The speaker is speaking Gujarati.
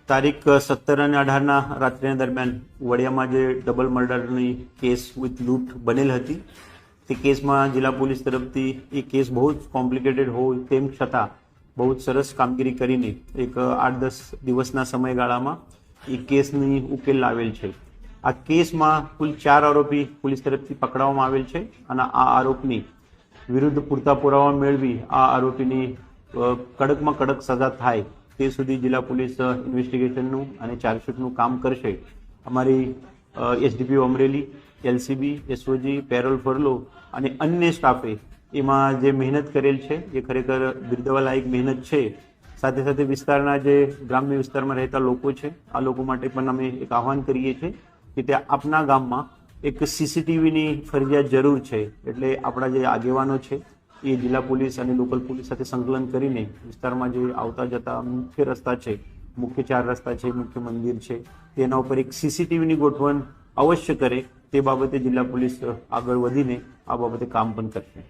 તારીખ 17 અને 18 રાત્રિના દરમિયાન વડિયામાં જે ડબલ મર્ડરની કેસ વિથ લૂંટ બનેલ હતી તે કેસમાં જિલ્લા પોલીસ તરફથી એ કેસ બહુ જ કોમ્પ્લિકેટેડ હોય તેમ છતાં બહુ જ સરસ કામગીરી કરીને એક 8-10 દિવસના સમયગાળામાં એ કેસની ઉકેલ લાવેલ છે. આ કેસમાં કુલ 4 આરોપી પોલીસ તરફથી પકડવામાં આવેલ છે અને આ આરોપની વિરુદ્ધ પૂરતા પુરાવા મેળવી આ આરોપીની કડકમાં કડક સજા થાય તે સુધી જિલ્લા પોલીસ ઇન્વેસ્ટિગેશનનું અને ચાર્જશીટનું કામ કરશે. અમારી SDPO Amreli, LCB, SOG, parole furlough અને અન્ય સ્ટાફે એમાં જે મહેનત કરેલ છે એ ખરેખર બિરદાવવાલાયક મહેનત છે. સાથે સાથે વિસ્તારના જે ગ્રામ્ય વિસ્તારમાં રહેતા લોકો છે આ લોકો માટે પણ અમે એક આહ્વાન કરીએ છીએ કે ત્યાં આપના ગામમાં એક સીસીટીવીની ફરજિયાત જરૂર છે. એટલે આપણા જે આગેવાનો છે એ જિલ્લા પોલીસ અને લોકલ પોલીસ સાથે સંકલન કરીને વિસ્તારમાં જે આવતા જતા મુખ્ય રસ્તા છે, મુખ્ય 4 રસ્તા છે, મુખ્ય મંદિર છે, તેના ઉપર એક સીસીટીવીની ગોઠવણ અવશ્ય કરે તે બાબતે જિલ્લા પોલીસ આગળ વધીને આ બાબતે કામ પણ કરશે.